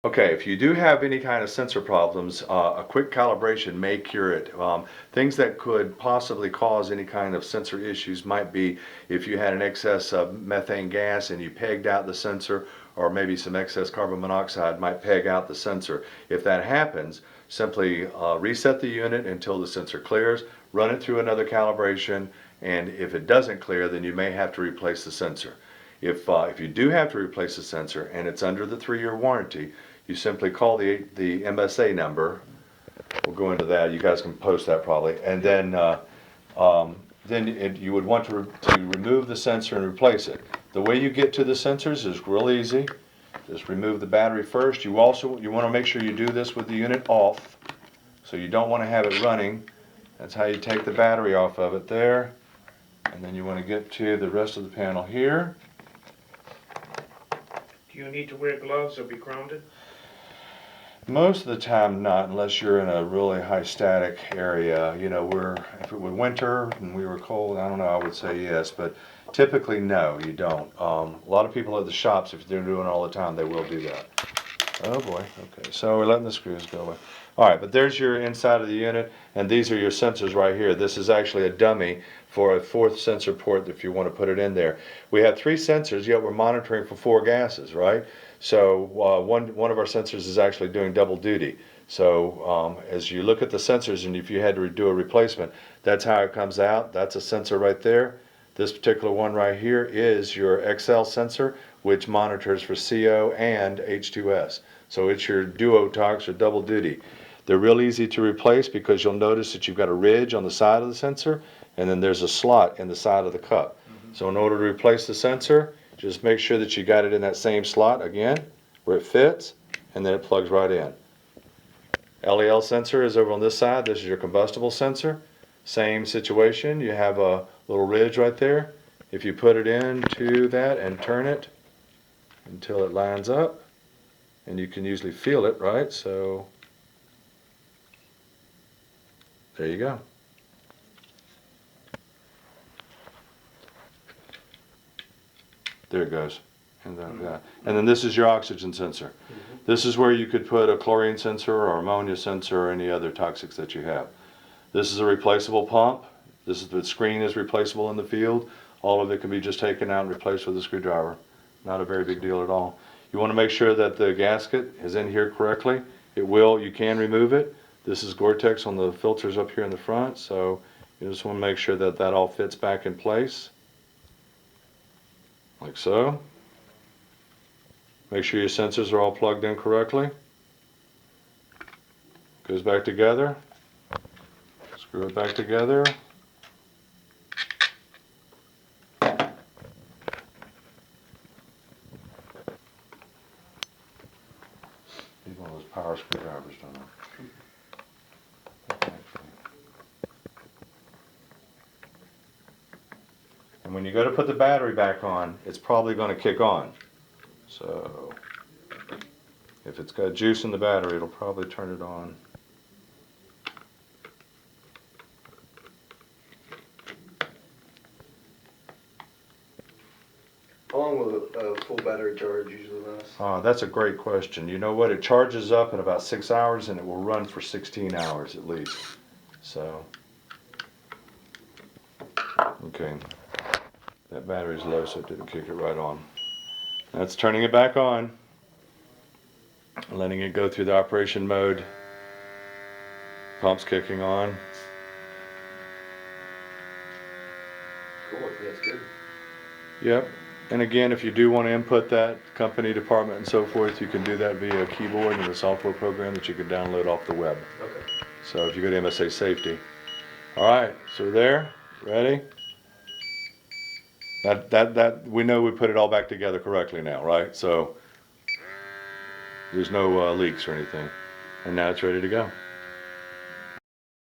Okay, if you do have any kind of sensor problems, a quick calibration may cure it. Things that could possibly cause any kind of sensor issues might be if you had an excess of methane gas and you pegged out the sensor, or maybe some excess carbon monoxide might peg out the sensor. If that happens, simply reset the unit until the sensor clears, run it through another calibration, and if it doesn't clear, then you may have to replace the sensor. If you do have to replace the sensor and it's under the 3-year warranty, you simply call the MSA number. We'll go into that. You guys can post that probably. And then you would want to remove the sensor and replace it. The way you get to the sensors is real easy. Just remove the battery first. You want to make sure you do this with the unit off. So you don't want to have it running. That's how you take the battery off of it there. And then you want to get to the rest of the panel here. Do you need to wear gloves or be grounded? Most of the time not, unless you're in a really high static area. You know, if it were winter and we were cold, I don't know, I would say yes, but typically no, you don't. A lot of people at the shops, if they're doing it all the time, they will do that. Oh boy, okay, so we're letting the screws go away. All right, but there's your inside of the unit, and these are your sensors right here. This is actually a dummy for a 4th sensor port if you want to put it in there. We have 3 sensors, yet we're monitoring for 4 gases, right? So one of our sensors is actually doing double duty. So as you look at the sensors, and if you had to do a replacement, that's how it comes out. That's a sensor right there. This particular one right here is your XL sensor, which monitors for CO and H2S. So it's your duo tox or double duty. They're real easy to replace because you'll notice that you've got a ridge on the side of the sensor, and then there's a slot in the side of the cup. So in order to replace the sensor, just make sure that you got it in that same slot again, where it fits, and then it plugs right in. LEL sensor is over on this side. This is your combustible sensor. Same situation. You have a little ridge right there. If you put it into that and turn it until it lines up, and you can usually feel it, right? So there you go. There it goes. And then this is your oxygen sensor. This is where you could put a chlorine sensor or ammonia sensor or any other toxics that you have. This is a replaceable pump. The screen is replaceable in the field. All of it can be just taken out and replaced with a screwdriver. Not a very big deal at all. You want to make sure that the gasket is in here correctly. You can remove it. This is Gore-Tex on the filters up here in the front, so you just want to make sure that that all fits back in place. Like so. Make sure your sensors are all plugged in correctly. Goes back together. Screw it back together. Need one of those power screwdrivers, don't I? And when you go to put the battery back on, it's probably going to kick on. So if it's got juice in the battery, it'll probably turn it on. How long will a full battery charge usually last? That's a great question. You know what? It charges up in about 6 hours, and it will run for 16 hours at least. So, okay. That battery's low, so it didn't kick it right on. That's turning it back on. Letting it go through the operation mode. Pump's kicking on. Cool, that's good. Yep. And again, if you do want to input that company, department, and so forth, you can do that via a keyboard and a software program that you can download off the web. Okay. So if you go to MSA Safety. All right, so we're there, ready? That we know we put it all back together correctly now, right? So there's no leaks or anything. And now it's ready to go.